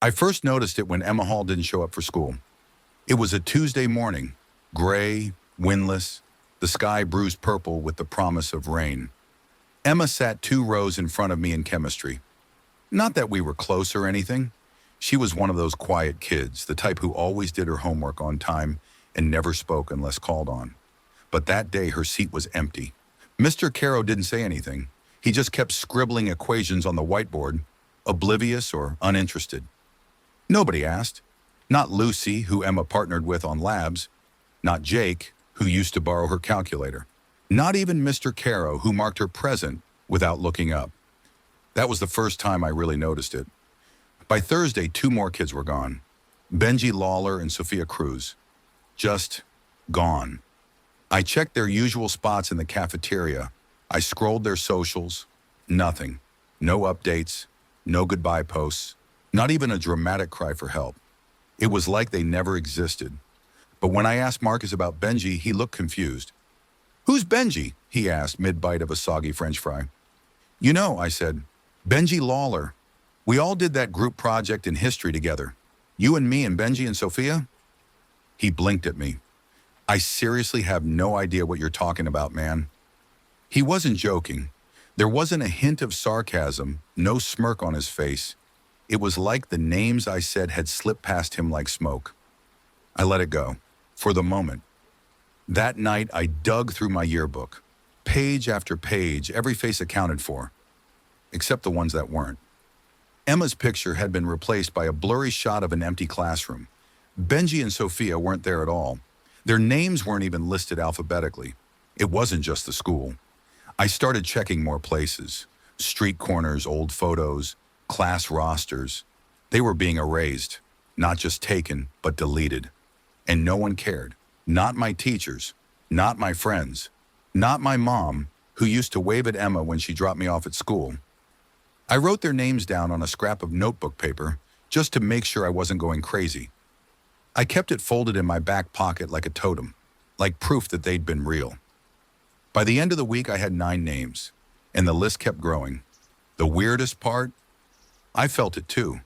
I first noticed it when Emma Hall didn't show up for school. It was a Tuesday morning, gray, windless, the sky bruised purple with the promise of rain. Emma sat 2 rows in front of me in chemistry. Not that we were close or anything. She was one of those quiet kids, the type who always did her homework on time and never spoke unless called on. But that day her seat was empty. Mr. Caro didn't say anything. He just kept scribbling equations on the whiteboard, oblivious or uninterested. Nobody asked. Not Lucy, who Emma partnered with on labs. Not Jake, who used to borrow her calculator. Not even Mr. Caro, who marked her present without looking up. That was the first time I really noticed it. By Thursday, 2 more kids were gone. Benji Lawler and Sophia Cruz. Just gone. I checked their usual spots in the cafeteria. I scrolled their socials. Nothing. No updates. No goodbye posts. Not even a dramatic cry for help. It was like they never existed. But when I asked Marcus about Benji, he looked confused. "Who's Benji?" he asked mid-bite of a soggy French fry. "You know," I said, "Benji Lawler. We all did that group project in history together. You and me and Benji and Sophia?" He blinked at me. "I seriously have no idea what you're talking about, man." He wasn't joking. There wasn't a hint of sarcasm, no smirk on his face. It was like the names I said had slipped past him like smoke. I let it go, for the moment. That night, I dug through my yearbook. Page after page, every face accounted for, except the ones that weren't. Emma's picture had been replaced by a blurry shot of an empty classroom. Benji and Sophia weren't there at all. Their names weren't even listed alphabetically. It wasn't just the school. I started checking more places. Street corners, old photos, class rosters. They were being erased, not just taken, but deleted. And no one cared. Not my teachers, not my friends, not my mom, who used to wave at Emma when she dropped me off at school. I wrote their names down on a scrap of notebook paper just to make sure I wasn't going crazy. I kept it folded in my back pocket like a totem, like proof that they'd been real. By the end of the week, I had 9 names, and the list kept growing. The weirdest part? I felt it too.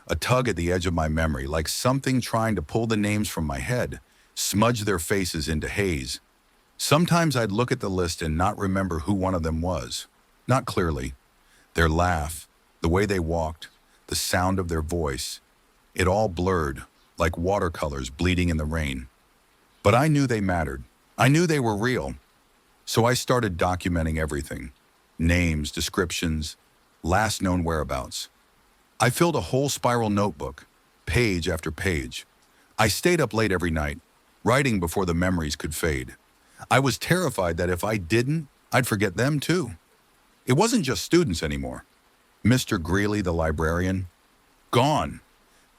A tug at the edge of my memory, like something trying to pull the names from my head, smudge their faces into haze. Sometimes I'd look at the list and not remember who one of them was. Not clearly. Their laugh, the way they walked, the sound of their voice. It all blurred, like watercolors bleeding in the rain. But I knew they mattered. I knew they were real. So I started documenting everything. Names, descriptions, last known whereabouts. I filled a whole spiral notebook, page after page. I stayed up late every night, writing before the memories could fade. I was terrified that if I didn't, I'd forget them too. It wasn't just students anymore. Mr. Greeley, the librarian, gone.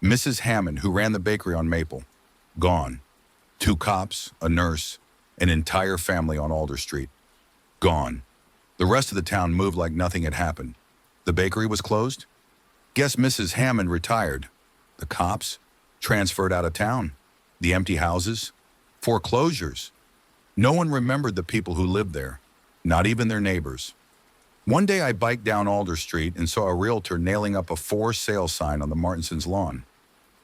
Mrs. Hammond, who ran the bakery on Maple, gone. 2 cops, a nurse, an entire family on Alder Street, gone. The rest of the town moved like nothing had happened. The bakery was closed. Guess Mrs. Hammond retired. The cops transferred out of town. The empty houses, foreclosures. No one remembered the people who lived there, not even their neighbors. One day I biked down Alder Street and saw a realtor nailing up a for sale sign on the Martinsons' lawn.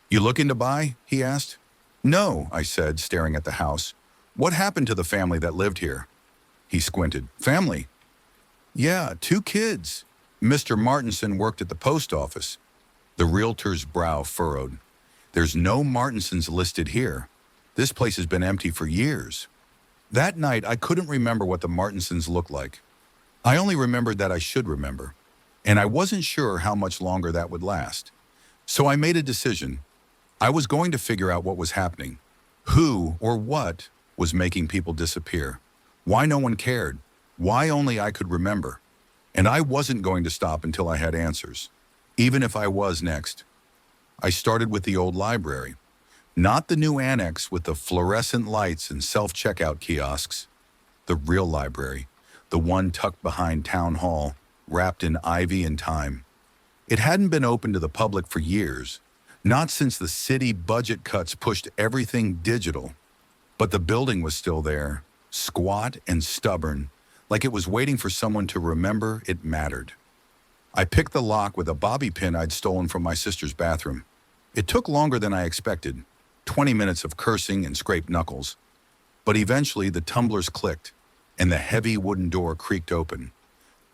"You looking to buy?" he asked. "No," I said, staring at the house. "What happened to the family that lived here?" He squinted. "Family?" "Yeah, 2 kids. Mr. Martinson worked at the post office." The realtor's brow furrowed. "There's no Martinsons listed here. This place has been empty for years." That night, I couldn't remember what the Martinsons looked like. I only remembered that I should remember, and I wasn't sure how much longer that would last. So I made a decision. I was going to figure out what was happening. Who or what was making people disappear? Why no one cared? Why only I could remember? And I wasn't going to stop until I had answers, even if I was next. I started with the old library. Not the new annex with the fluorescent lights and self-checkout kiosks. The real library, the one tucked behind Town Hall, wrapped in ivy and time. It hadn't been open to the public for years, not since the city budget cuts pushed everything digital. But the building was still there, squat and stubborn, like it was waiting for someone to remember it mattered. I picked the lock with a bobby pin I'd stolen from my sister's bathroom. It took longer than I expected, 20 minutes of cursing and scraped knuckles. But eventually the tumblers clicked, and the heavy wooden door creaked open.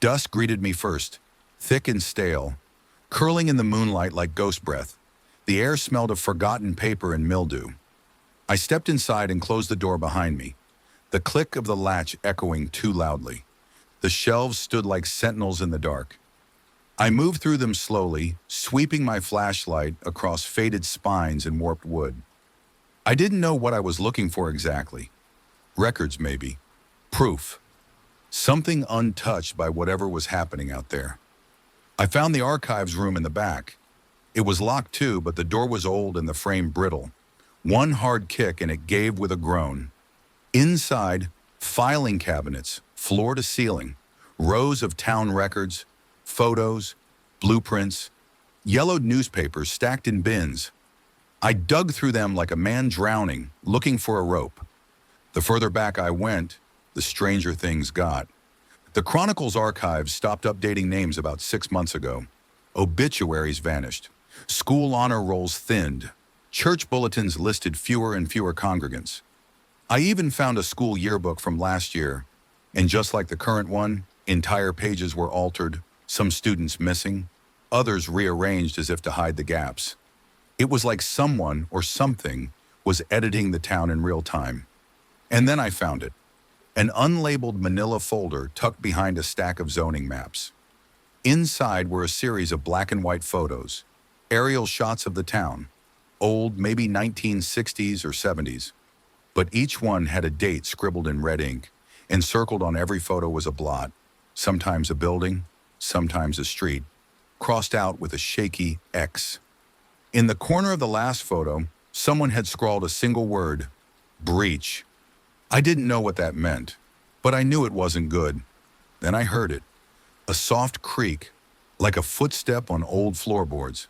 Dust greeted me first, thick and stale, curling in the moonlight like ghost breath. The air smelled of forgotten paper and mildew. I stepped inside and closed the door behind me, the click of the latch echoing too loudly. The shelves stood like sentinels in the dark. I moved through them slowly, sweeping my flashlight across faded spines and warped wood. I didn't know what I was looking for exactly. Records, maybe. Proof. Something untouched by whatever was happening out there. I found the archives room in the back. It was locked too, but the door was old and the frame brittle. One hard kick and it gave with a groan. Inside, filing cabinets, floor to ceiling, rows of town records, photos, blueprints, yellowed newspapers stacked in bins. I dug through them like a man drowning, looking for a rope. The further back I went, the stranger things got. The Chronicle's archives stopped updating names about 6 months ago. Obituaries vanished. School honor rolls thinned. Church bulletins listed fewer and fewer congregants. I even found a school yearbook from last year, and just like the current one, entire pages were altered, some students missing, others rearranged as if to hide the gaps. It was like someone or something was editing the town in real time. And then I found it. An unlabeled manila folder tucked behind a stack of zoning maps. Inside were a series of black and white photos, aerial shots of the town, old, maybe 1960s or 70s. But each one had a date scribbled in red ink, and circled on every photo was a blot, sometimes a building, sometimes a street, crossed out with a shaky X. In the corner of the last photo, someone had scrawled a single word, breach. I didn't know what that meant, but I knew it wasn't good. Then I heard it, a soft creak, like a footstep on old floorboards.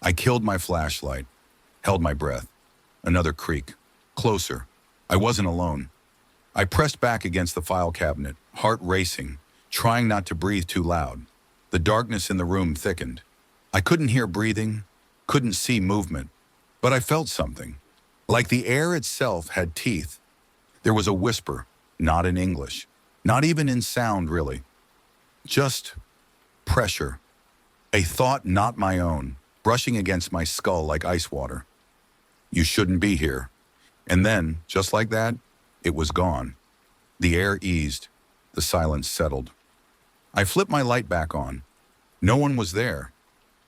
I killed my flashlight, held my breath. Another creak, closer. I wasn't alone. I pressed back against the file cabinet, heart racing, trying not to breathe too loud. The darkness in the room thickened. I couldn't hear breathing, couldn't see movement, but I felt something. Like the air itself had teeth. There was a whisper, not in English, not even in sound really. Just pressure. A thought not my own, brushing against my skull like ice water. You shouldn't be here. And then, just like that, it was gone. The air eased. The silence settled. I flipped my light back on. No one was there.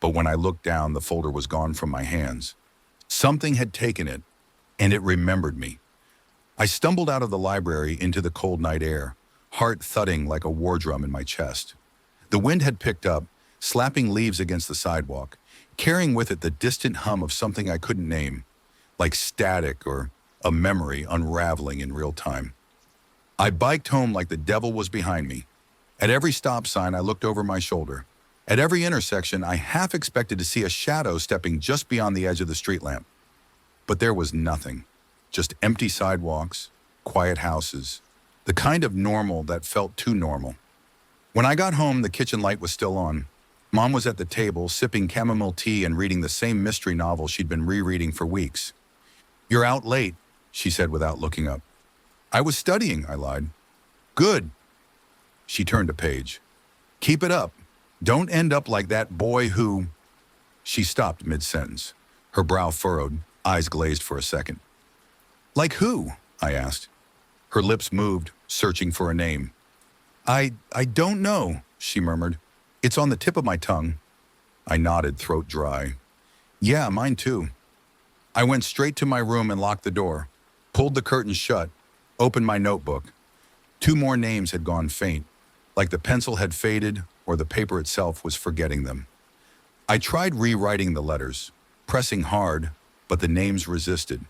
But when I looked down, the folder was gone from my hands. Something had taken it, and it remembered me. I stumbled out of the library into the cold night air, heart thudding like a war drum in my chest. The wind had picked up, slapping leaves against the sidewalk, carrying with it the distant hum of something I couldn't name, like static or a memory unraveling in real time. I biked home like the devil was behind me. At every stop sign, I looked over my shoulder. At every intersection, I half expected to see a shadow stepping just beyond the edge of the street lamp. But there was nothing. Just empty sidewalks, quiet houses, the kind of normal that felt too normal. When I got home, the kitchen light was still on. Mom was at the table, sipping chamomile tea and reading the same mystery novel she'd been rereading for weeks. "You're out late," she said without looking up. "I was studying," I lied. "Good." She turned a page. "Keep it up. Don't end up like that boy who—" She stopped mid-sentence, her brow furrowed, eyes glazed for a second. "Like who?" I asked. Her lips moved, searching for a name. I don't know," she murmured. "It's on the tip of my tongue." I nodded, throat dry. "Yeah, mine too." I went straight to my room and locked the door, pulled the curtains shut, opened my notebook. 2 more names had gone faint, like the pencil had faded or the paper itself was forgetting them. I tried rewriting the letters, pressing hard, but the names resisted.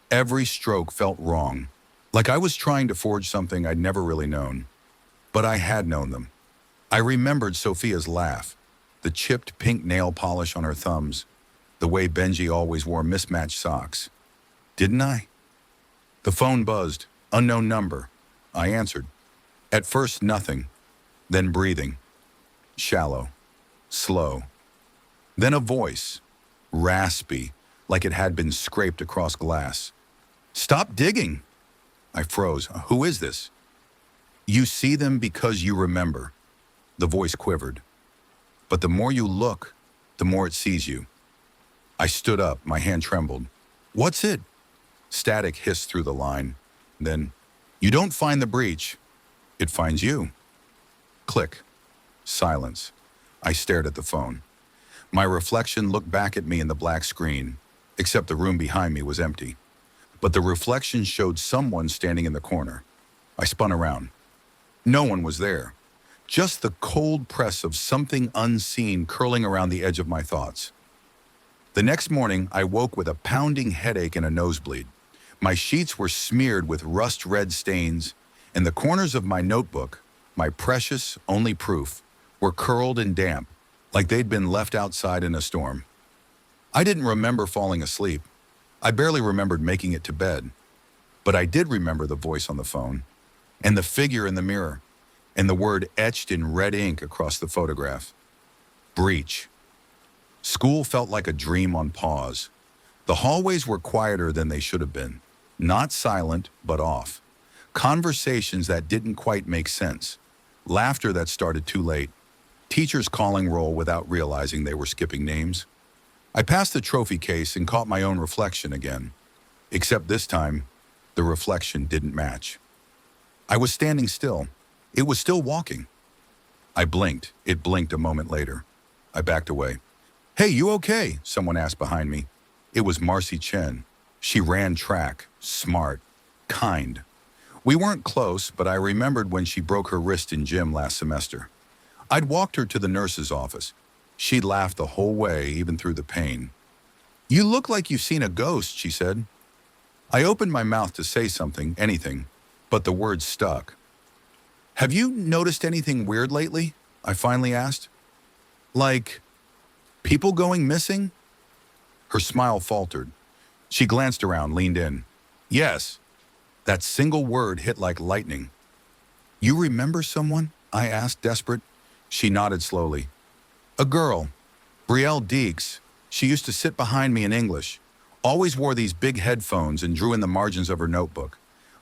Every stroke felt wrong, like I was trying to forge something I'd never really known. But I had known them. I remembered Sophia's laugh, the chipped pink nail polish on her thumbs, the way Benji always wore mismatched socks. Didn't I? The phone buzzed. Unknown number. I answered. At first, nothing. Then breathing. Shallow. Slow. Then a voice. raspy, like it had been scraped across glass. "Stop digging!" I froze. "Who is this?" "You see them because you remember." The voice quivered. "But the more you look, the more it sees you." I stood up, my hand trembled. "What's it?" Static hissed through the line. Then, "You don't find the breach, it finds you." Click. Silence. I stared at the phone. My reflection looked back at me in the black screen, except the room behind me was empty. But the reflection showed someone standing in the corner. I spun around. No one was there. Just the cold press of something unseen curling around the edge of my thoughts. The next morning, I woke with a pounding headache and a nosebleed. My sheets were smeared with rust-red stains, and the corners of my notebook, my precious, only proof, were curled and damp, like they'd been left outside in a storm. I didn't remember falling asleep. I barely remembered making it to bed. But I did remember the voice on the phone, and the figure in the mirror, and the word etched in red ink across the photograph. Breach. School felt like a dream on pause. The hallways were quieter than they should have been. Not silent, but off. Conversations that didn't quite make sense. Laughter that started too late. Teachers calling roll without realizing they were skipping names. I passed the trophy case and caught my own reflection again. Except this time, the reflection didn't match. I was standing still. It was still walking. I blinked. It blinked a moment later. I backed away. "Hey, you okay?" someone asked behind me. It was Marcy Chen. She ran track, smart, kind. We weren't close, but I remembered when she broke her wrist in gym last semester. I'd walked her to the nurse's office. She'd laughed the whole way, even through the pain. "You look like you've seen a ghost," she said. I opened my mouth to say something, anything, but the words stuck. "Have you noticed anything weird lately?" I finally asked. "Like, people going missing?" Her smile faltered. She glanced around, leaned in. "Yes." That single word hit like lightning. "You remember someone?" I asked, desperate. She nodded slowly. "A girl, Brielle Deeks. She used to sit behind me in English. Always wore these big headphones and drew in the margins of her notebook.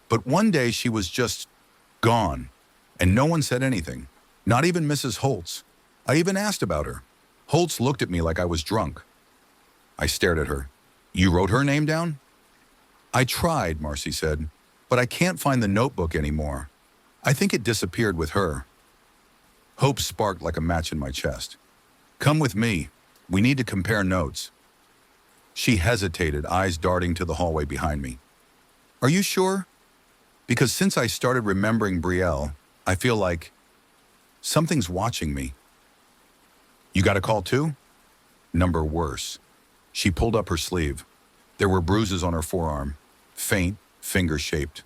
But one day she was just gone, and no one said anything. Not even Mrs. Holtz. I even asked about her. Holtz looked at me like I was drunk." I stared at her. "You wrote her name down?" "I tried," Marcy said, "but I can't find the notebook anymore. I think it disappeared with her." Hope sparked like a match in my chest. "Come with me. We need to compare notes." She hesitated, eyes darting to the hallway behind me. "Are you sure? Because since I started remembering Brielle, I feel like something's watching me." "You got a call too?" "Number worse." She pulled up her sleeve. There were bruises on her forearm, faint, finger-shaped.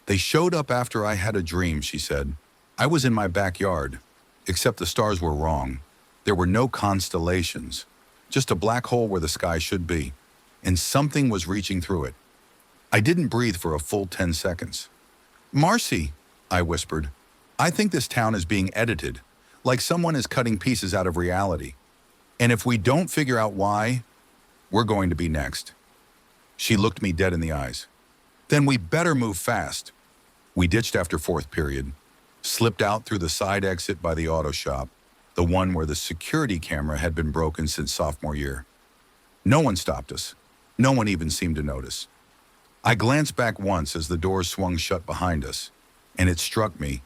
"They showed up after I had a dream," she said. "I was in my backyard, except the stars were wrong. There were no constellations, just a black hole where the sky should be, and something was reaching through it." I didn't breathe for a full 10 seconds. "Marcy," I whispered, "I think this town is being edited, like someone is cutting pieces out of reality. And if we don't figure out why, we're going to be next." She looked me dead in the eyes. "Then we better move fast." We ditched after fourth period, slipped out through the side exit by the auto shop, the one where the security camera had been broken since sophomore year. No one stopped us. No one even seemed to notice. I glanced back once as the doors swung shut behind us, and it struck me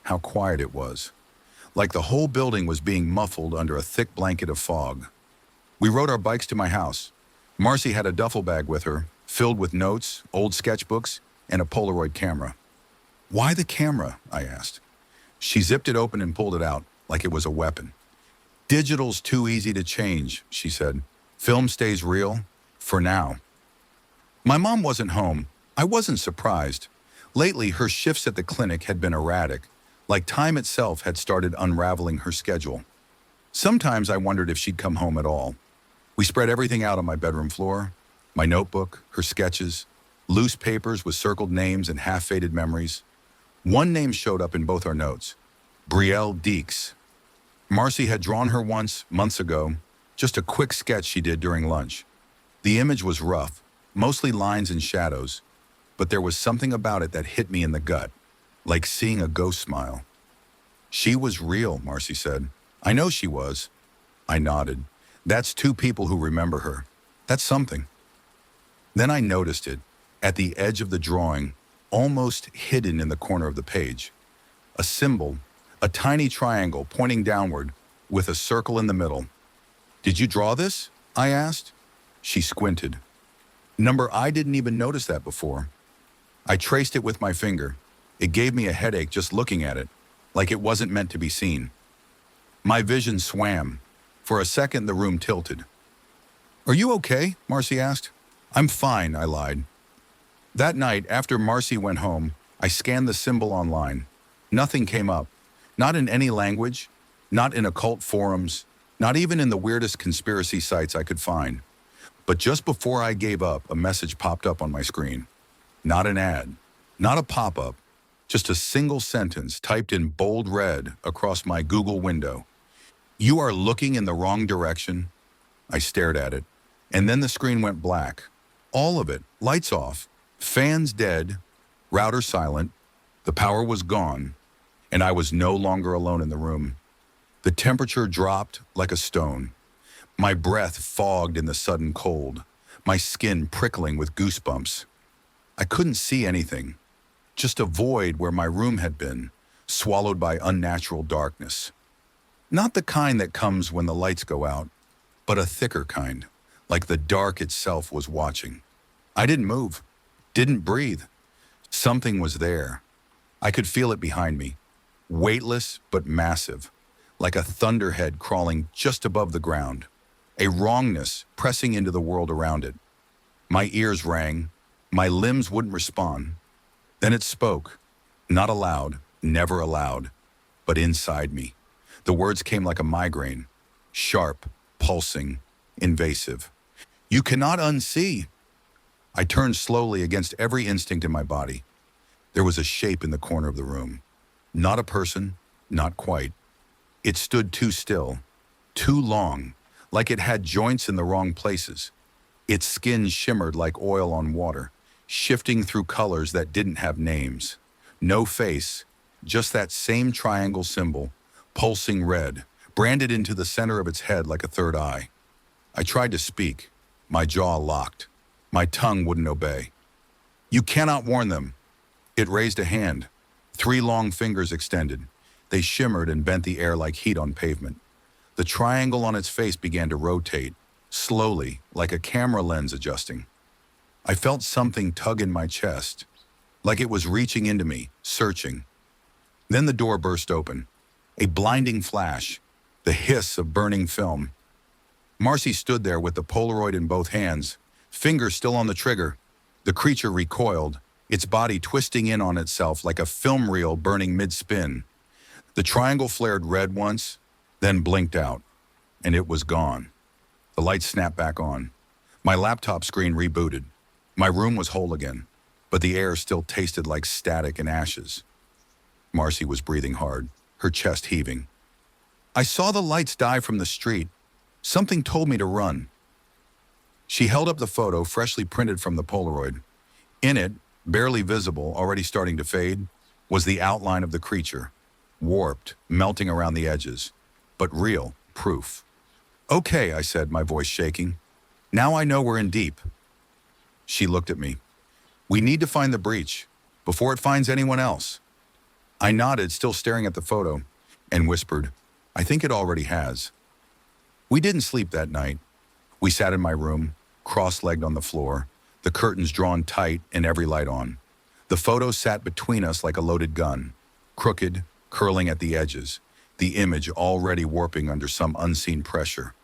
how quiet it was, like the whole building was being muffled under a thick blanket of fog. We rode our bikes to my house. Marcy had a duffel bag with her, filled with notes, old sketchbooks, and a Polaroid camera. "Why the camera?" I asked. She zipped it open and pulled it out, like it was a weapon. "Digital's too easy to change," she said. "Film stays real, for now." My mom wasn't home. I wasn't surprised. Lately, her shifts at the clinic had been erratic, like time itself had started unraveling her schedule. Sometimes I wondered if she'd come home at all. We spread everything out on my bedroom floor, my notebook, her sketches, loose papers with circled names and half-faded memories. One name showed up in both our notes, Brielle Deeks. Marcy had drawn her once, months ago, just a quick sketch she did during lunch. The image was rough, mostly lines and shadows, but there was something about it that hit me in the gut, like seeing a ghost smile. She was real, Marcy said. I know she was. I nodded. That's two people who remember her. That's something. Then I noticed it, at the edge of the drawing, almost hidden in the corner of the page. A symbol, a tiny triangle pointing downward, with a circle in the middle. Did you draw this? I asked. She squinted. I didn't even notice that before. I traced it with my finger. It gave me a headache just looking at it, like it wasn't meant to be seen. My vision swam. For a second, the room tilted. Are you okay? Marcy asked. I'm fine, I lied. That night, after Marcy went home, I scanned the symbol online. Nothing came up. Not in any language, not in occult forums, not even in the weirdest conspiracy sites I could find. But just before I gave up, a message popped up on my screen. Not an ad, not a pop-up, just a single sentence typed in bold red across my Google window. You are looking in the wrong direction. I stared at it, and then the screen went black. All of it, lights off, fans dead, router silent, the power was gone, and I was no longer alone in the room. The temperature dropped like a stone. My breath fogged in the sudden cold, my skin prickling with goosebumps. I couldn't see anything, just a void where my room had been, swallowed by unnatural darkness. Not the kind that comes when the lights go out, but a thicker kind, like the dark itself was watching. I didn't move, didn't breathe. Something was there. I could feel it behind me, weightless but massive, like a thunderhead crawling just above the ground, a wrongness pressing into the world around it. My ears rang, my limbs wouldn't respond. Then it spoke, not aloud, never aloud, but inside me. The words came like a migraine, sharp, pulsing, invasive. You cannot unsee. I turned slowly against every instinct in my body. There was a shape in the corner of the room. Not a person, not quite. It stood too still, too long, like it had joints in the wrong places. Its skin shimmered like oil on water, shifting through colors that didn't have names. No face, just that same triangle symbol, pulsing red, branded into the center of its head like a third eye. I tried to speak, my jaw locked. My tongue wouldn't obey. You cannot warn them. It raised a hand, 3 long fingers extended. They shimmered and bent the air like heat on pavement. The triangle on its face began to rotate, slowly, like a camera lens adjusting. I felt something tug in my chest, like it was reaching into me, searching. Then the door burst open. A blinding flash, the hiss of burning film. Marcy stood there with the Polaroid in both hands, fingers still on the trigger. The creature recoiled, its body twisting in on itself like a film reel burning mid-spin. The triangle flared red once, then blinked out, and it was gone. The lights snapped back on. My laptop screen rebooted. My room was whole again, but the air still tasted like static and ashes. Marcy was breathing hard, her chest heaving. I saw the lights die from the street. Something told me to run. She held up the photo freshly printed from the Polaroid. In it, barely visible, already starting to fade, was the outline of the creature, warped, melting around the edges, but real, proof. Okay, I said, my voice shaking. Now I know we're in deep. She looked at me. We need to find the breach, before it finds anyone else. I nodded, still staring at the photo, and whispered, I think it already has. We didn't sleep that night. We sat in my room, cross-legged on the floor, the curtains drawn tight and every light on. The photo sat between us like a loaded gun, crooked, curling at the edges, the image already warping under some unseen pressure.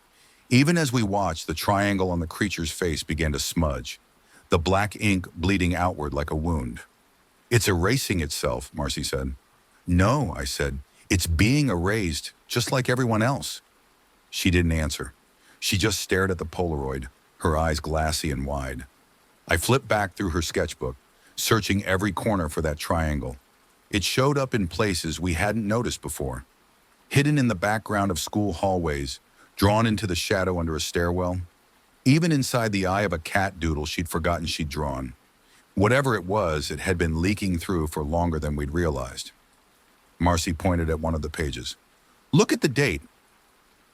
Even as we watched, the triangle on the creature's face began to smudge, the black ink bleeding outward like a wound. It's erasing itself, Marcy said. No, I said, it's being erased, just like everyone else. She didn't answer. She just stared at the Polaroid, her eyes glassy and wide. I flipped back through her sketchbook, searching every corner for that triangle. It showed up in places we hadn't noticed before. Hidden in the background of school hallways, drawn into the shadow under a stairwell. Even inside the eye of a cat doodle she'd forgotten she'd drawn. Whatever it was, it had been leaking through for longer than we'd realized. Marcy pointed at one of the pages. Look at the date.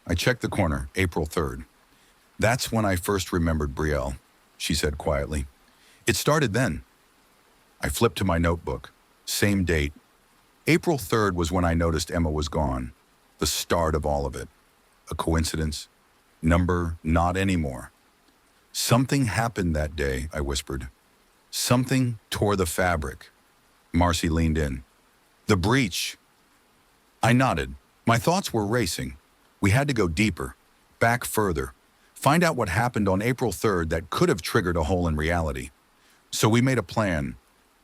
I checked the corner, April 3rd. That's when I first remembered Brielle, she said quietly. It started then. I flipped to my notebook. Same date. April 3rd was when I noticed Emma was gone. The start of all of it. A coincidence? Number, not anymore. Something happened that day, I whispered. Something tore the fabric. Marcy leaned in. The breach. I nodded. My thoughts were racing. We had to go deeper, back further, find out what happened on April 3rd that could have triggered a hole in reality. So we made a plan.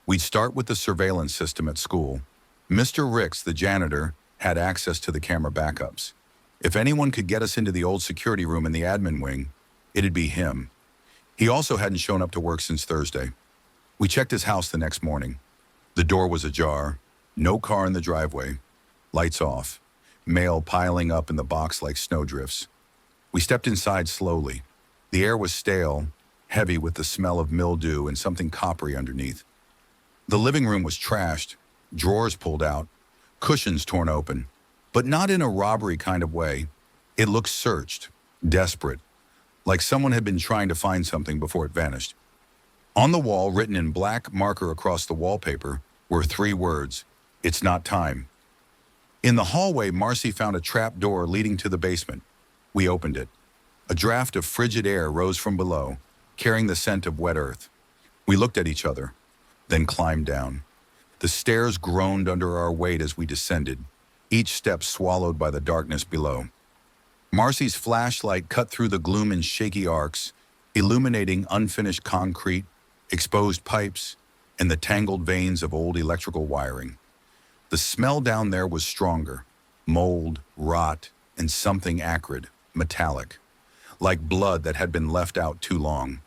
We'd start with the surveillance system at school. Mr. Ricks, the janitor, had access to the camera backups. If anyone could get us into the old security room in the admin wing, it'd be him. He also hadn't shown up to work since Thursday. We checked his house the next morning. The door was ajar, no car in the driveway, lights off, mail piling up in the box like snowdrifts. We stepped inside slowly. The air was stale, heavy with the smell of mildew and something coppery underneath. The living room was trashed, drawers pulled out, cushions torn open, but not in a robbery kind of way. It looked searched, desperate, like someone had been trying to find something before it vanished. On the wall, written in black marker across the wallpaper, were 3 words, "It's not time." In the hallway, Marcy found a trap door leading to the basement. We opened it. A draft of frigid air rose from below, carrying the scent of wet earth. We looked at each other, then climbed down. The stairs groaned under our weight as we descended, each step swallowed by the darkness below. Marcy's flashlight cut through the gloom in shaky arcs, illuminating unfinished concrete, exposed pipes, and the tangled veins of old electrical wiring. The smell down there was stronger, mold, rot, and something acrid, metallic, like blood that had been left out too long.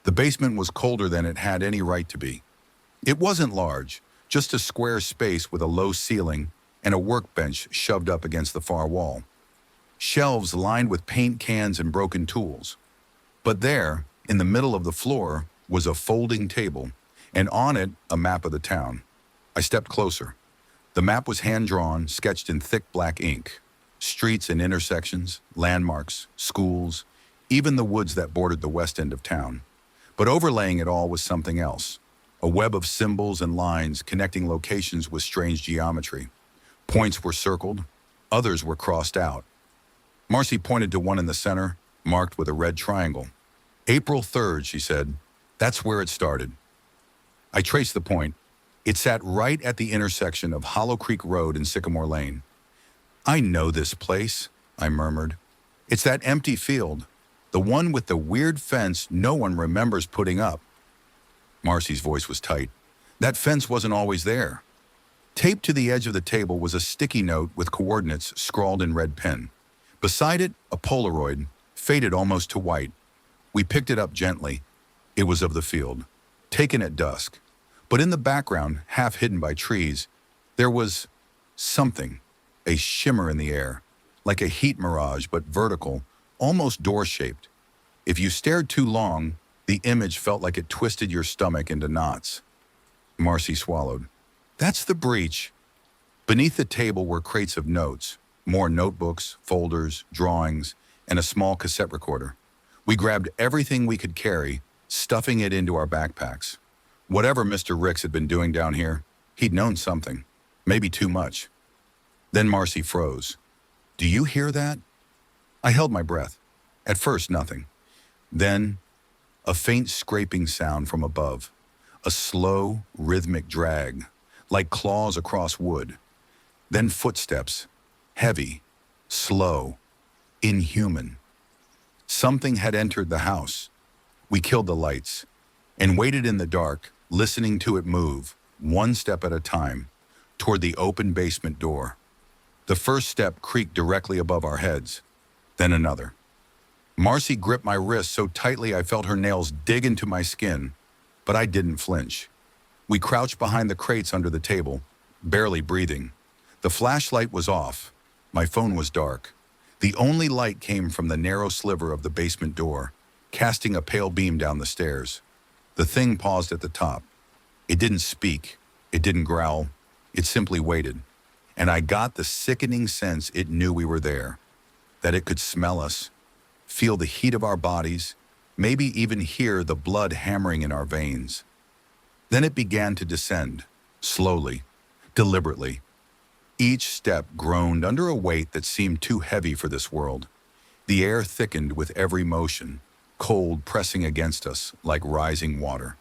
The basement was colder than it had any right to be. It wasn't large, just a square space with a low ceiling and a workbench shoved up against the far wall. Shelves lined with paint cans and broken tools. But there, in the middle of the floor, was a folding table, and on it, a map of the town. I stepped closer. The map was hand-drawn, sketched in thick black ink. Streets and intersections, landmarks, schools, even the woods that bordered the west end of town. But overlaying it all was something else. A web of symbols and lines connecting locations with strange geometry. Points were circled, others were crossed out. Marcy pointed to one in the center, marked with a red triangle. April 3rd, she said. That's where it started. I traced the point. It sat right at the intersection of Hollow Creek Road and Sycamore Lane. I know this place, I murmured. It's that empty field, the one with the weird fence no one remembers putting up. Marcy's voice was tight. That fence wasn't always there. Taped to the edge of the table was a sticky note with coordinates scrawled in red pen. Beside it, a Polaroid, faded almost to white. We picked it up gently. It was of the field, taken at dusk. But in the background, half hidden by trees, there was something, a shimmer in the air, like a heat mirage but vertical, almost door-shaped. If you stared too long, the image felt like it twisted your stomach into knots. Marcy swallowed. That's the breach. Beneath the table were crates of notes, more notebooks, folders, drawings, and a small cassette recorder. We grabbed everything we could carry, stuffing it into our backpacks. Whatever Mr. Ricks had been doing down here, he'd known something, maybe too much. Then Marcy froze. Do you hear that? I held my breath. At first, nothing. Then, a faint scraping sound from above. A slow, rhythmic drag, like claws across wood. Then footsteps, heavy, slow, inhuman. Something had entered the house. We killed the lights and waited in the dark, listening to it move, one step at a time, toward the open basement door. The first step creaked directly above our heads, then another. Marcy gripped my wrist so tightly I felt her nails dig into my skin, but I didn't flinch. We crouched behind the crates under the table, barely breathing. The flashlight was off. My phone was dark. The only light came from the narrow sliver of the basement door, casting a pale beam down the stairs. The thing paused at the top. It didn't speak. It didn't growl. It simply waited. And I got the sickening sense it knew we were there, that it could smell us, feel the heat of our bodies, maybe even hear the blood hammering in our veins. Then it began to descend, slowly, deliberately. Each step groaned under a weight that seemed too heavy for this world. The air thickened with every motion, cold pressing against us like rising water.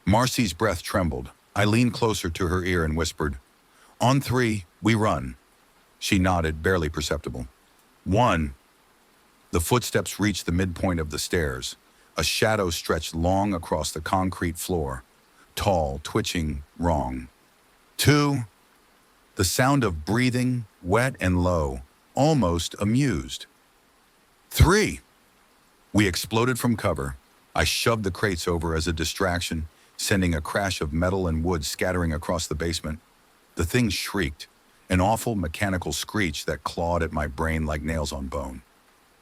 Marcy's breath trembled. I leaned closer to her ear and whispered, "On three, we run." She nodded, barely perceptible. One. The footsteps reached the midpoint of the stairs. A shadow stretched long across the concrete floor, tall, twitching, wrong. Two. The sound of breathing, wet and low, almost amused. Three. We exploded from cover. I shoved the crates over as a distraction, sending a crash of metal and wood scattering across the basement. The thing shrieked, an awful mechanical screech that clawed at my brain like nails on bone.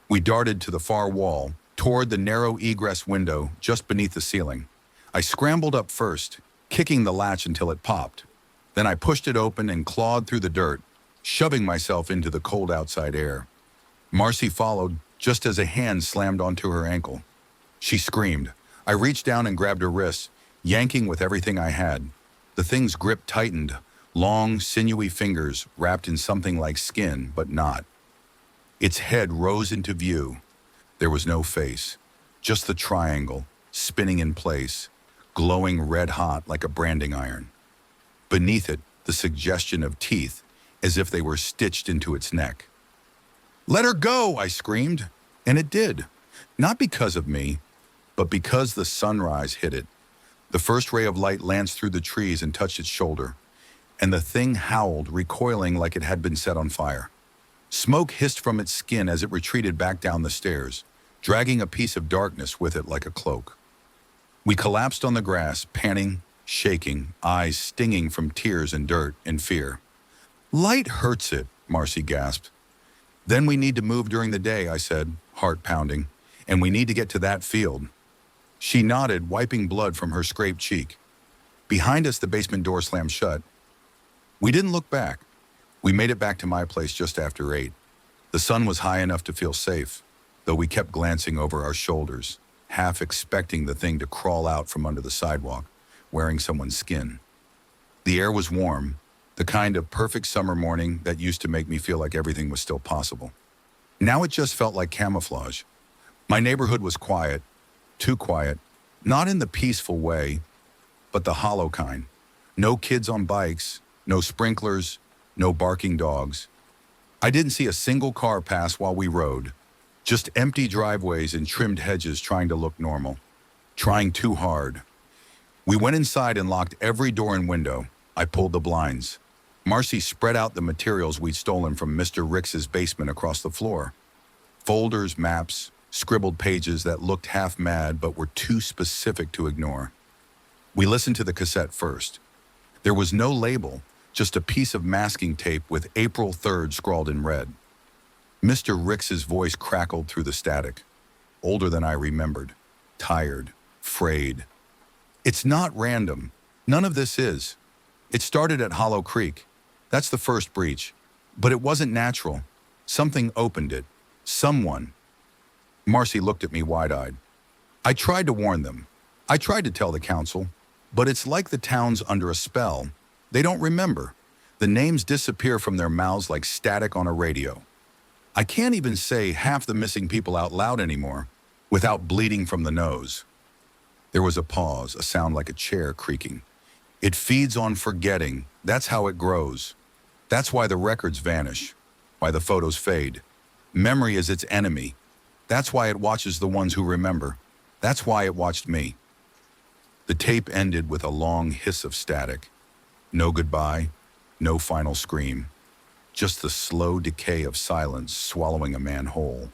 We darted to the far wall, toward the narrow egress window just beneath the ceiling. I scrambled up first, kicking the latch until it popped. Then I pushed it open and clawed through the dirt, shoving myself into the cold outside air. Marcy followed, just as a hand slammed onto her ankle. She screamed. I reached down and grabbed her wrists, yanking with everything I had. The thing's grip tightened, long, sinewy fingers wrapped in something like skin, but not. Its head rose into view. There was no face, just the triangle, spinning in place, glowing red-hot like a branding iron. Beneath it, the suggestion of teeth, as if they were stitched into its neck. "Let her go!" I screamed, and it did. Not because of me, but because the sunrise hit it. The first ray of light lanced through the trees and touched its shoulder, and the thing howled, recoiling like it had been set on fire. Smoke hissed from its skin as it retreated back down the stairs, dragging a piece of darkness with it like a cloak. We collapsed on the grass, panting, shaking, eyes stinging from tears and dirt and fear. "Light hurts it," Marcy gasped. "Then we need to move during the day," I said, heart pounding, "and we need to get to that field." She nodded, wiping blood from her scraped cheek. Behind us, the basement door slammed shut. We didn't look back. We made it back to my place just after 8. The sun was high enough to feel safe, though we kept glancing over our shoulders, half expecting the thing to crawl out from under the sidewalk, wearing someone's skin. The air was warm, the kind of perfect summer morning that used to make me feel like everything was still possible. Now it just felt like camouflage. My neighborhood was quiet, too quiet, not in the peaceful way, but the hollow kind. No kids on bikes, no sprinklers, no barking dogs. I didn't see a single car pass while we rode, just empty driveways and trimmed hedges trying to look normal, trying too hard. We went inside and locked every door and window. I pulled the blinds. Marcy spread out the materials we'd stolen from Mr. Ricks's basement across the floor. Folders, maps, scribbled pages that looked half mad but were too specific to ignore. We listened to the cassette first. There was no label, just a piece of masking tape with April 3rd scrawled in red. Mr. Ricks's voice crackled through the static. Older than I remembered. Tired. Frayed. "It's not random. None of this is. It started at Hollow Creek. That's the first breach. But it wasn't natural. Something opened it. Someone." Marcy looked at me wide-eyed. "I tried to warn them. I tried to tell the council. But it's like the town's under a spell. They don't remember. The names disappear from their mouths like static on a radio. I can't even say half the missing people out loud anymore, without bleeding from the nose." There was a pause, a sound like a chair creaking. "It feeds on forgetting. That's how it grows. That's why the records vanish, why the photos fade. Memory is its enemy. That's why it watches the ones who remember. That's why it watched me." The tape ended with a long hiss of static. No goodbye, no final scream. Just the slow decay of silence swallowing a man whole.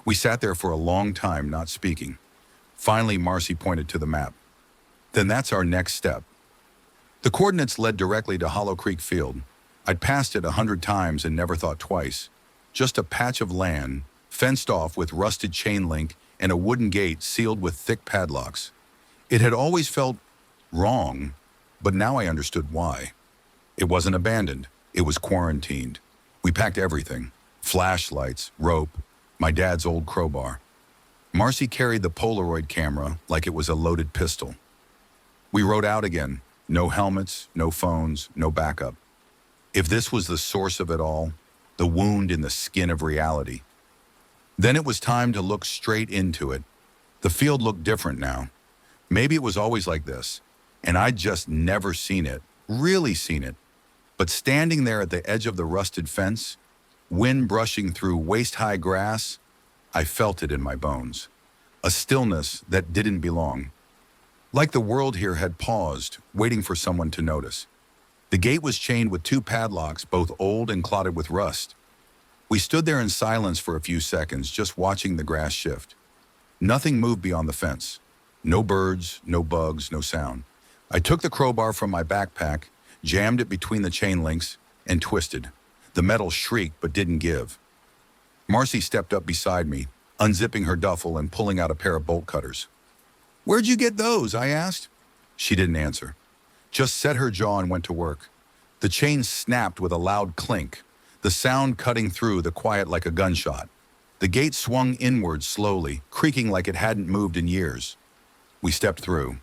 We sat there for a long time, not speaking. Finally, Marcy pointed to the map. "Then that's our next step." The coordinates led directly to Hollow Creek Field. I'd passed it 100 times and never thought twice. just a patch of land, fenced off with rusted chain link and a wooden gate sealed with thick padlocks. It had always felt wrong, but now I understood why. It wasn't abandoned, it was quarantined. We packed everything: flashlights, rope, my dad's old crowbar. Marcy carried the Polaroid camera like it was a loaded pistol. We rode out again. No helmets, no phones, no backup. If this was the source of it all, the wound in the skin of reality, then it was time to look straight into it. The field looked different now. Maybe it was always like this, and I'd just never seen it, really seen it. But standing there at the edge of the rusted fence, wind brushing through waist-high grass, I felt it in my bones. A stillness that didn't belong. Like the world here had paused, waiting for someone to notice. The gate was chained with 2 padlocks, both old and clotted with rust. We stood there in silence for a few seconds, just watching the grass shift. Nothing moved beyond the fence. No birds, no bugs, no sound. I took the crowbar from my backpack, jammed it between the chain links, and twisted. The metal shrieked but didn't give. Marcy stepped up beside me, unzipping her duffel and pulling out a pair of bolt cutters. "Where'd you get those?" I asked. She didn't answer. Just set her jaw and went to work. The chain snapped with a loud clink, the sound cutting through the quiet like a gunshot. The gate swung inward slowly, creaking like it hadn't moved in years. We stepped through.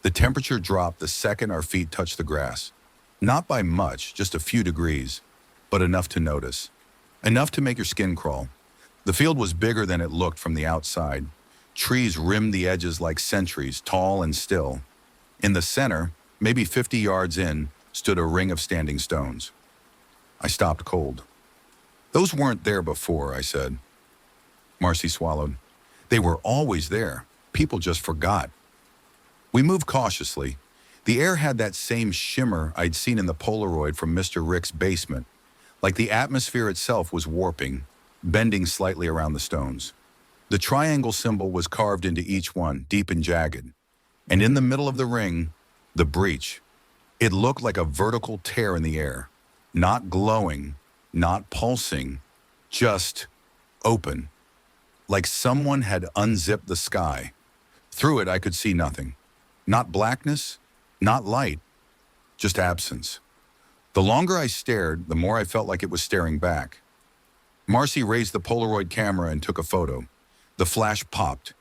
The temperature dropped the second our feet touched the grass. Not by much, just a few degrees, but enough to notice. Enough to make your skin crawl. The field was bigger than it looked from the outside. Trees rimmed the edges like sentries, tall and still. In the center, maybe 50 yards in, stood a ring of standing stones. I stopped cold. "Those weren't there before," I said. Marcy swallowed. "They were always there. People just forgot." We moved cautiously. The air had that same shimmer I'd seen in the Polaroid from Mr. Rick's basement, like the atmosphere itself was warping, bending slightly around the stones. The triangle symbol was carved into each one, deep and jagged. And in the middle of the ring, the breach. It looked like a vertical tear in the air, not glowing, not pulsing, just open, like someone had unzipped the sky. Through it, I could see nothing. Not blackness, not light, just absence. The longer I stared, the more I felt like it was staring back. Marcy raised the Polaroid camera and took a photo. The flash popped,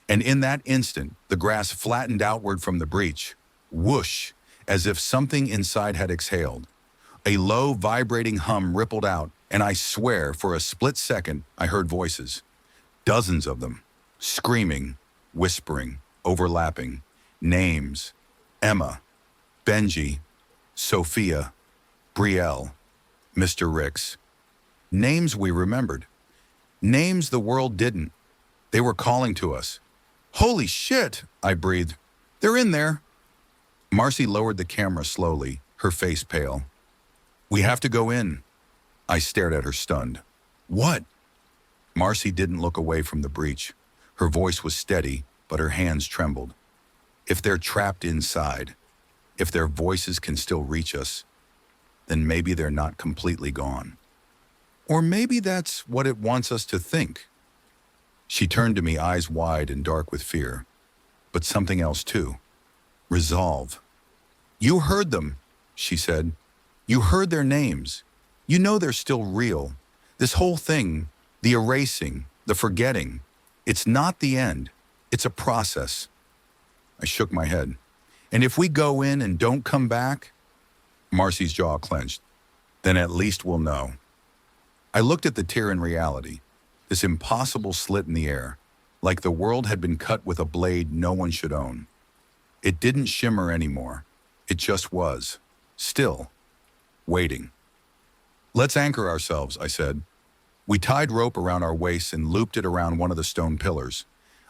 and in that instant, the grass flattened outward from the breach. Whoosh, as if something inside had exhaled. A low, vibrating hum rippled out, and I swear, for a split second, I heard voices. Dozens of them, screaming, whispering, overlapping. Names: Emma, Benji, Sophia, Brielle, Mr. Ricks. Names we remembered. Names the world didn't. They were calling to us. "Holy shit," I breathed. "They're in there." Marcy lowered the camera slowly, her face pale. "We have to go in." I stared at her stunned. "What?" Marcy didn't look away from the breach. Her voice was steady, but her hands trembled. "If they're trapped inside, if their voices can still reach us, then maybe they're not completely gone. Or maybe that's what it wants us to think." She turned to me, eyes wide and dark with fear. But something else too. Resolve. "You heard them," she said. "You heard their names. You know they're still real. This whole thing, the erasing, the forgetting, it's not the end. It's a process." I shook my head. "And if we go in and don't come back?" Marcy's jaw clenched. "Then at least we'll know." I looked at the tear in reality, this impossible slit in the air, like the world had been cut with a blade no one should own. It didn't shimmer anymore. It just was, still, waiting. "Let's anchor ourselves," I said. We tied rope around our waists and looped it around one of the stone pillars.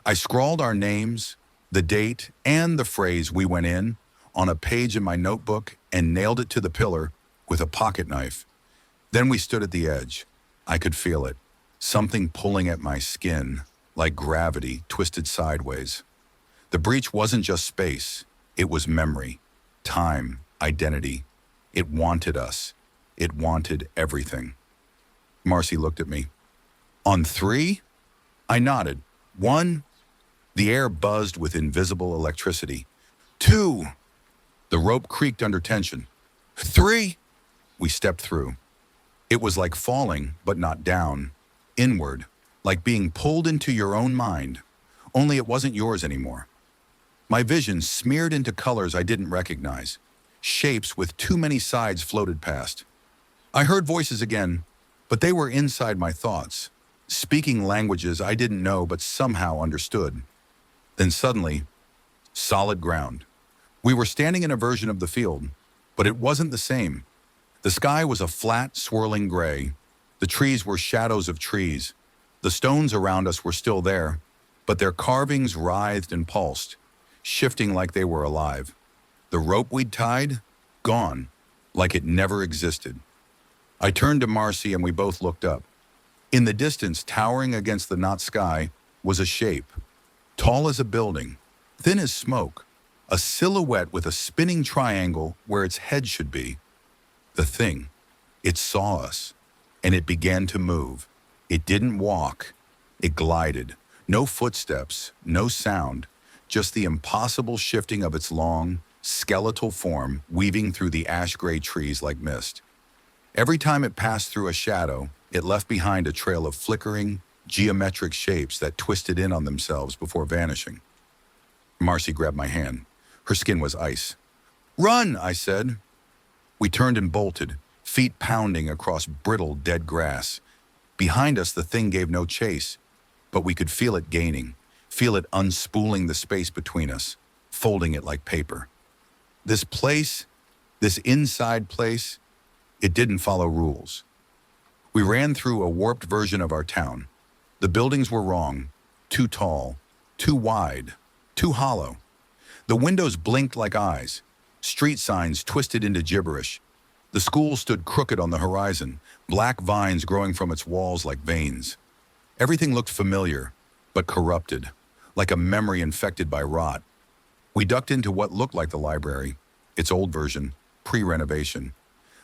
I scrawled our names, the date, and the phrase "we went in" on a page in my notebook and nailed it to the pillar with a pocket knife. Then we stood at the edge. I could feel it, something pulling at my skin, like gravity twisted sideways. The breach wasn't just space, it was memory, time, identity. It wanted us. It wanted everything. Marcy looked at me. On three? I nodded. One. The air buzzed with invisible electricity. Two. The rope creaked under tension. Three. We stepped through. It was like falling, but not down. Inward, like being pulled into your own mind. Only it wasn't yours anymore. My vision smeared into colors I didn't recognize. Shapes with too many sides floated past. I heard voices again, but they were inside my thoughts, speaking languages I didn't know but somehow understood. Then suddenly, solid ground. We were standing in a version of the field, but it wasn't the same. The sky was a flat, swirling gray. The trees were shadows of trees. The stones around us were still there, but their carvings writhed and pulsed, shifting like they were alive. The rope we'd tied, gone, like it never existed. I turned to Marcy and we both looked up. In the distance, towering against the night sky, was a shape, tall as a building, thin as smoke, a silhouette with a spinning triangle where its head should be. The thing, it saw us, and it began to move. It didn't walk, it glided. No footsteps, no sound, just the impossible shifting of its long, skeletal form weaving through the ash-gray trees like mist. Every time it passed through a shadow, it left behind a trail of flickering, geometric shapes that twisted in on themselves before vanishing. Marcy grabbed my hand. Her skin was ice. Run, I said. We turned and bolted, feet pounding across brittle, dead grass. Behind us, the thing gave no chase, but we could feel it gaining, feel it unspooling the space between us, folding it like paper. This place, this inside place, it didn't follow rules. We ran through a warped version of our town. The buildings were wrong, too tall, too wide, too hollow. The windows blinked like eyes. Street signs twisted into gibberish. The school stood crooked on the horizon, black vines growing from its walls like veins. Everything looked familiar, but corrupted, like a memory infected by rot. We ducked into what looked like the library, its old version, pre-renovation.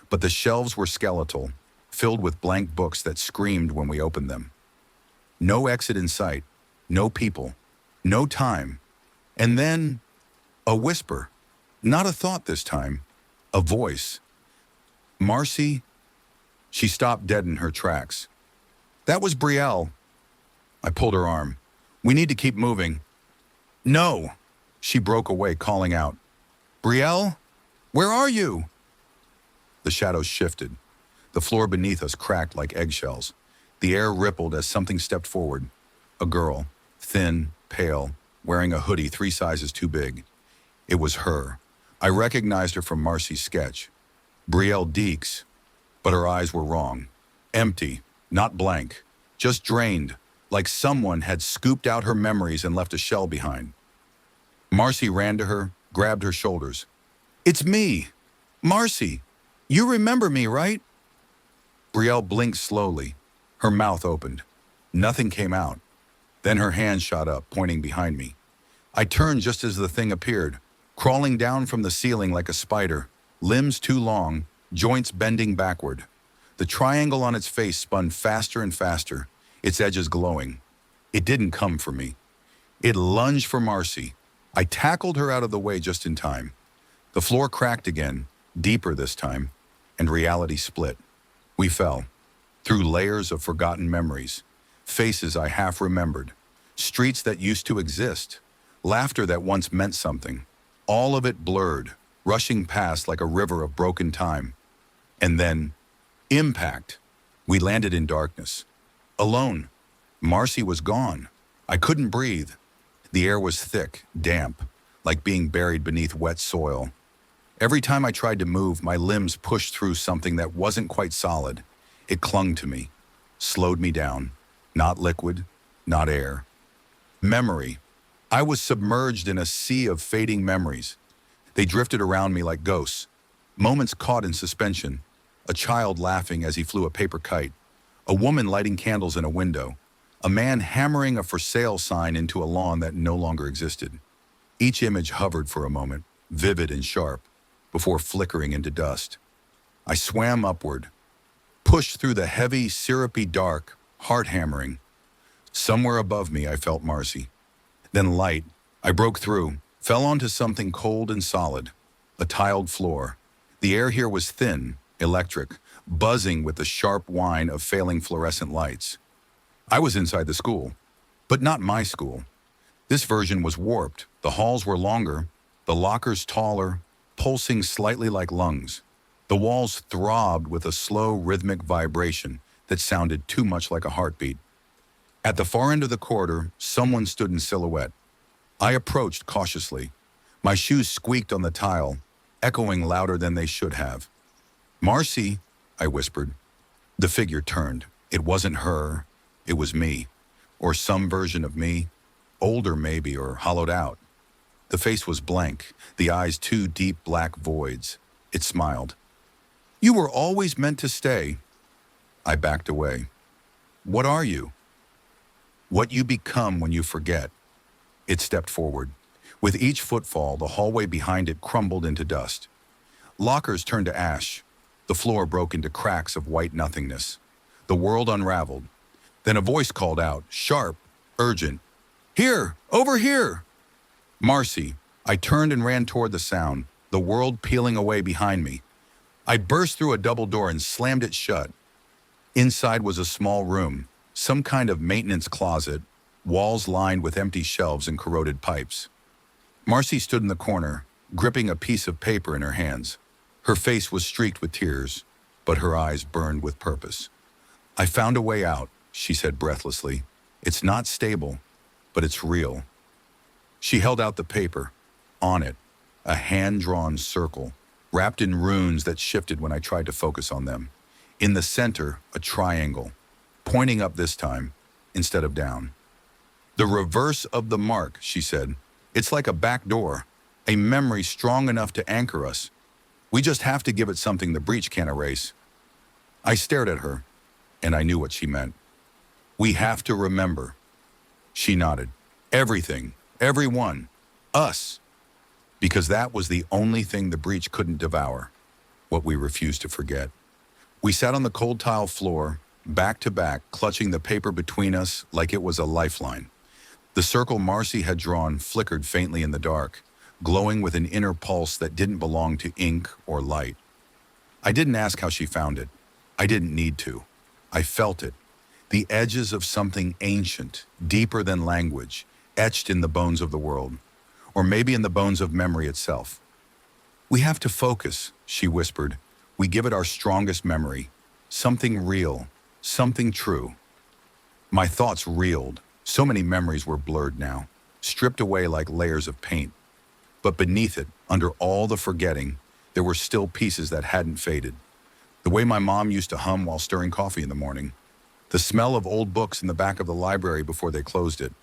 But the shelves were skeletal, filled with blank books that screamed when we opened them. No exit in sight, no people, no time. And then, a whisper. Not a thought this time, a voice. Marcy? She stopped dead in her tracks. That was Brielle. I pulled her arm. We need to keep moving. No! She broke away, calling out. Brielle? Where are you? The shadows shifted. The floor beneath us cracked like eggshells. The air rippled as something stepped forward. A girl, thin, pale, wearing a hoodie 3 sizes too big. It was her. I recognized her from Marcy's sketch. Brielle Deeks. But her eyes were wrong. Empty, not blank, just drained, like someone had scooped out her memories and left a shell behind. Marcy ran to her, grabbed her shoulders. It's me! Marcy! You remember me, right? Brielle blinked slowly. Her mouth opened. Nothing came out. Then her hand shot up, pointing behind me. I turned just as the thing appeared, crawling down from the ceiling like a spider, limbs too long, joints bending backward. The triangle on its face spun faster and faster, its edges glowing. It didn't come for me. It lunged for Marcy. I tackled her out of the way just in time. The floor cracked again, deeper this time, and reality split. We fell, through layers of forgotten memories, faces I half remembered, streets that used to exist, laughter that once meant something. All of it blurred, rushing past like a river of broken time. And then, impact. We landed in darkness. Alone. Marcy was gone. I couldn't breathe. The air was thick, damp, like being buried beneath wet soil. Every time I tried to move, my limbs pushed through something that wasn't quite solid. It clung to me, slowed me down. Not liquid, not air. Memory. I was submerged in a sea of fading memories. They drifted around me like ghosts. Moments caught in suspension. A child laughing as he flew a paper kite. A woman lighting candles in a window. A man hammering a for sale sign into a lawn that no longer existed. Each image hovered for a moment, vivid and sharp, before flickering into dust. I swam upward, pushed through the heavy, syrupy dark, heart-hammering. Somewhere above me, I felt Marcy. Then light. I broke through, fell onto something cold and solid, a tiled floor. The air here was thin, electric, buzzing with the sharp whine of failing fluorescent lights. I was inside the school, but not my school. This version was warped. The halls were longer, the lockers taller, pulsing slightly like lungs. The walls throbbed with a slow, rhythmic vibration that sounded too much like a heartbeat. At the far end of the corridor, someone stood in silhouette. I approached cautiously. My shoes squeaked on the tile, echoing louder than they should have. "Marcy," I whispered. The figure turned. It wasn't her. It was me. Or some version of me. Older maybe, or hollowed out. The face was blank, the eyes two deep black voids. It smiled. "You were always meant to stay." I backed away. "What are you?" "What you become when you forget." It stepped forward. With each footfall, the hallway behind it crumbled into dust. Lockers turned to ash. The floor broke into cracks of white nothingness. The world unraveled. Then a voice called out, sharp, urgent. "Here! Over here!" "Marcy." I turned and ran toward the sound, the world peeling away behind me. I burst through a double door and slammed it shut. Inside was a small room, some kind of maintenance closet, walls lined with empty shelves and corroded pipes. Marcy stood in the corner, gripping a piece of paper in her hands. Her face was streaked with tears, but her eyes burned with purpose. "I found a way out," she said breathlessly. "It's not stable, but it's real." She held out the paper. On it, a hand-drawn circle, wrapped in runes that shifted when I tried to focus on them. In the center, a triangle, pointing up this time, instead of down. "The reverse of the mark," she said. "It's like a back door, a memory strong enough to anchor us. We just have to give it something the breach can't erase." I stared at her, and I knew what she meant. "We have to remember." She nodded. "Everything, everyone, us." Because that was the only thing the breach couldn't devour, what we refused to forget. We sat on the cold tile floor, back to back, clutching the paper between us like it was a lifeline. The circle Marcy had drawn flickered faintly in the dark, glowing with an inner pulse that didn't belong to ink or light. I didn't ask how she found it. I didn't need to. I felt it. The edges of something ancient, deeper than language, etched in the bones of the world, or maybe in the bones of memory itself. "We have to focus," she whispered. "We give it our strongest memory. Something real, something true." My thoughts reeled. So many memories were blurred now, stripped away like layers of paint. But beneath it, under all the forgetting, there were still pieces that hadn't faded. The way my mom used to hum while stirring coffee in the morning. The smell of old books in the back of the library before they closed it.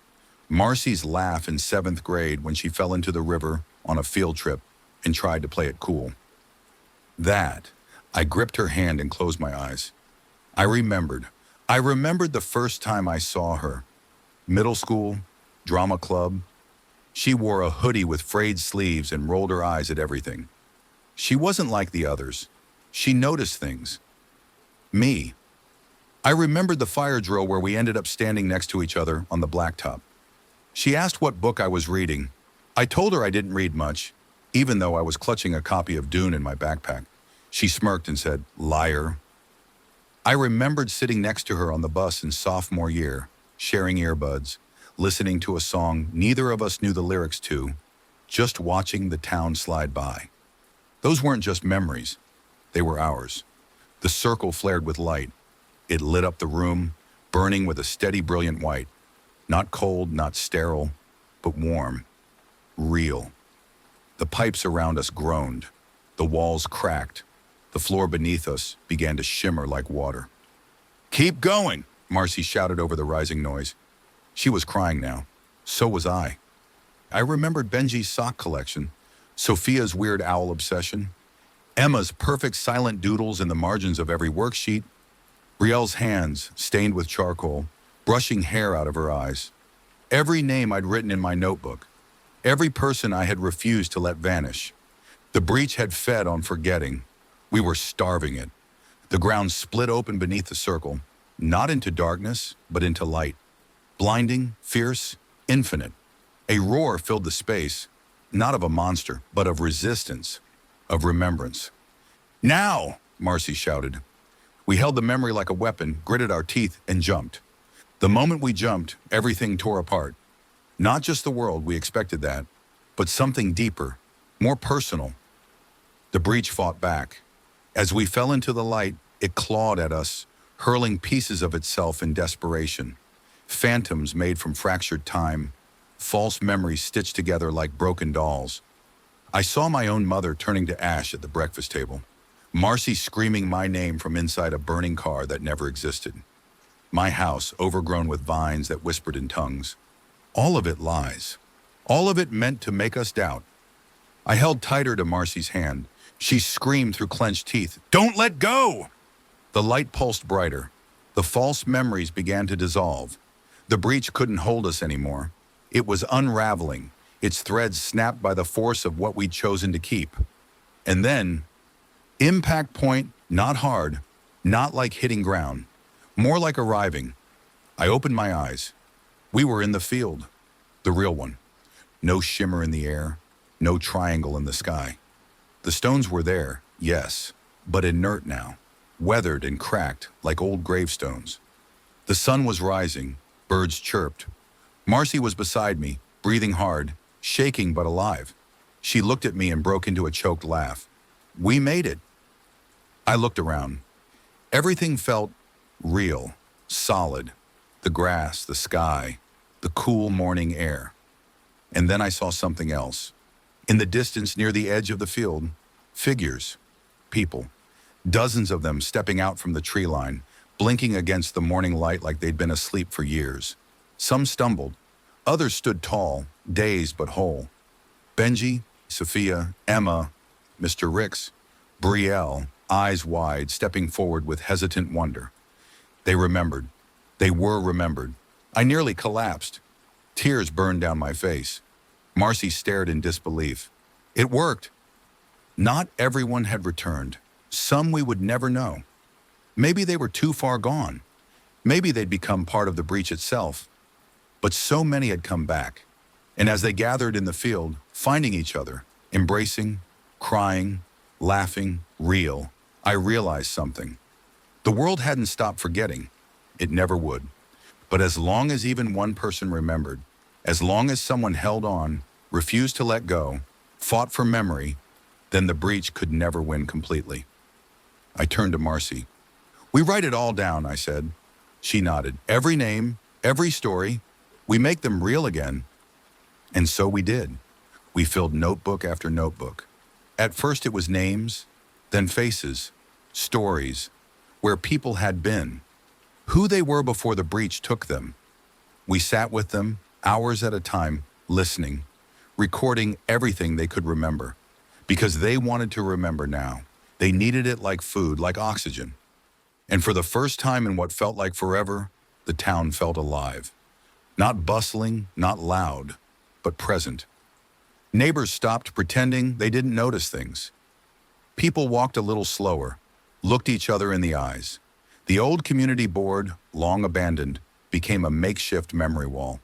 Marcy's laugh in 7th grade when she fell into the river on a field trip and tried to play it cool. That, I gripped her hand and closed my eyes. I remembered the first time I saw her. Middle school, drama club. She wore a hoodie with frayed sleeves and rolled her eyes at everything. She wasn't like the others. She noticed things. Me. I remembered the fire drill where we ended up standing next to each other on the blacktop. She asked what book I was reading. I told her I didn't read much, even though I was clutching a copy of Dune in my backpack. She smirked and said, "Liar." I remembered sitting next to her on the bus in sophomore year, sharing earbuds, listening to a song neither of us knew the lyrics to, just watching the town slide by. Those weren't just memories. They were ours. The circle flared with light. It lit up the room, burning with a steady, brilliant white. Not cold, not sterile, but warm. Real. The pipes around us groaned. The walls cracked. The floor beneath us began to shimmer like water. "Keep going," Marcy shouted over the rising noise. She was crying now. So was I. I remembered Benji's sock collection, Sophia's weird owl obsession, Emma's perfect silent doodles in the margins of every worksheet, Brielle's hands, stained with charcoal, brushing hair out of her eyes. Every name I'd written in my notebook. Every person I had refused to let vanish. The breach had fed on forgetting. We were starving it. The ground split open beneath the circle, not into darkness, but into light. Blinding, fierce, infinite. A roar filled the space, not of a monster, but of resistance, of remembrance. Now, Marcy shouted. We held the memory like a weapon, gritted our teeth, and jumped. The moment we jumped, everything tore apart. Not just the world, we expected that, but something deeper, more personal. The breach fought back. As we fell into the light, it clawed at us, hurling pieces of itself in desperation. Phantoms made from fractured time, false memories stitched together like broken dolls. I saw my own mother turning to ash at the breakfast table. Marcy screaming my name from inside a burning car that never existed. My house overgrown with vines that whispered in tongues. All of it lies. All of it meant to make us doubt. I held tighter to Marcy's hand. She screamed through clenched teeth, "Don't let go!" The light pulsed brighter. The false memories began to dissolve. The breach couldn't hold us anymore. It was unraveling, its threads snapped by the force of what we'd chosen to keep. And then, impact point, not hard, not like hitting ground, more like arriving. I opened my eyes. We were in the field, the real one. No shimmer in the air, no triangle in the sky. The stones were there, yes, but inert now, weathered and cracked like old gravestones. The sun was rising, birds chirped. Marcy was beside me, breathing hard, shaking but alive. She looked at me and broke into a choked laugh. We made it. I looked around. Everything felt real, solid. The grass, the sky, the cool morning air. And then I saw something else. In the distance near the edge of the field, figures, people, dozens of them stepping out from the tree line, blinking against the morning light like they'd been asleep for years. Some stumbled, others stood tall, dazed but whole. Benji, Sophia, Emma, Mr. Ricks, Brielle, eyes wide, stepping forward with hesitant wonder. They remembered. They were remembered. I nearly collapsed. Tears burned down my face. Marcy stared in disbelief. It worked. Not everyone had returned. Some we would never know. Maybe they were too far gone. Maybe they'd become part of the breach itself. But so many had come back. And as they gathered in the field, finding each other, embracing, crying, laughing, real, I realized something. The world hadn't stopped forgetting. It never would. But as long as even one person remembered, as long as someone held on, refused to let go, fought for memory, then the breach could never win completely. I turned to Marcy. We write it all down, I said. She nodded. Every name, every story, we make them real again. And so we did. We filled notebook after notebook. At first it was names, then faces, stories, where people had been, who they were before the breach took them. We sat with them, hours at a time, listening, recording everything they could remember, because they wanted to remember now. They needed it like food, like oxygen. And for the first time in what felt like forever, the town felt alive. Not bustling, not loud, but present. Neighbors stopped pretending they didn't notice things. People walked a little slower, looked each other in the eyes. The old community board, long abandoned, became a makeshift memory wall.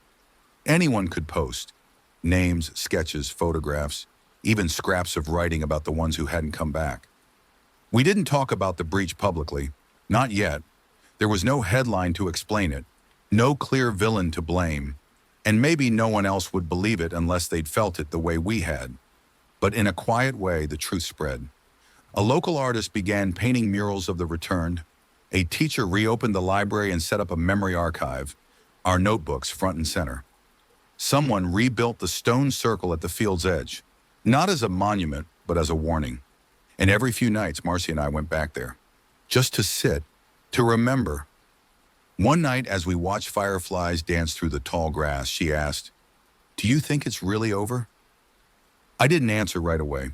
Anyone could post. Names, sketches, photographs, even scraps of writing about the ones who hadn't come back. We didn't talk about the breach publicly. Not yet. There was no headline to explain it, no clear villain to blame, and maybe no one else would believe it unless they'd felt it the way we had. But in a quiet way, the truth spread. A local artist began painting murals of the returned. A teacher reopened the library and set up a memory archive, our notebooks front and center. Someone rebuilt the stone circle at the field's edge, not as a monument, but as a warning. And every few nights, Marcy and I went back there, just to sit, to remember. One night, as we watched fireflies dance through the tall grass, she asked, "Do you think it's really over?" I didn't answer right away.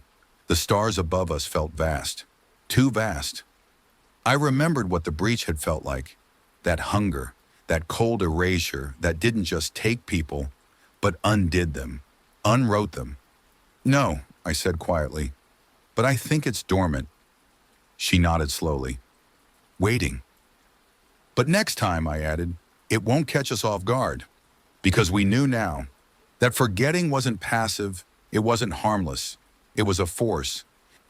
The stars above us felt vast, too vast. I remembered what the breach had felt like, that hunger, that cold erasure that didn't just take people, but undid them, unwrote them. "No," I said quietly, "but I think it's dormant." She nodded slowly. waiting. But next time, I added, it won't catch us off guard, because we knew now that forgetting wasn't passive, it wasn't harmless, it was a force,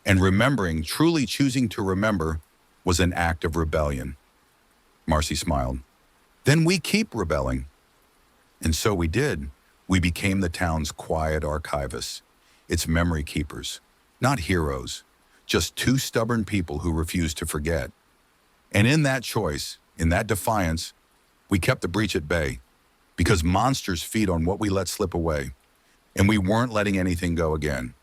and remembering, truly choosing to remember, was an act of rebellion. Marcy smiled. Then we keep rebelling. And so we did. We became the town's quiet archivists, its memory keepers, not heroes, just two stubborn people who refused to forget. And in that choice, in that defiance, we kept the breach at bay, because monsters feed on what we let slip away, and we weren't letting anything go again.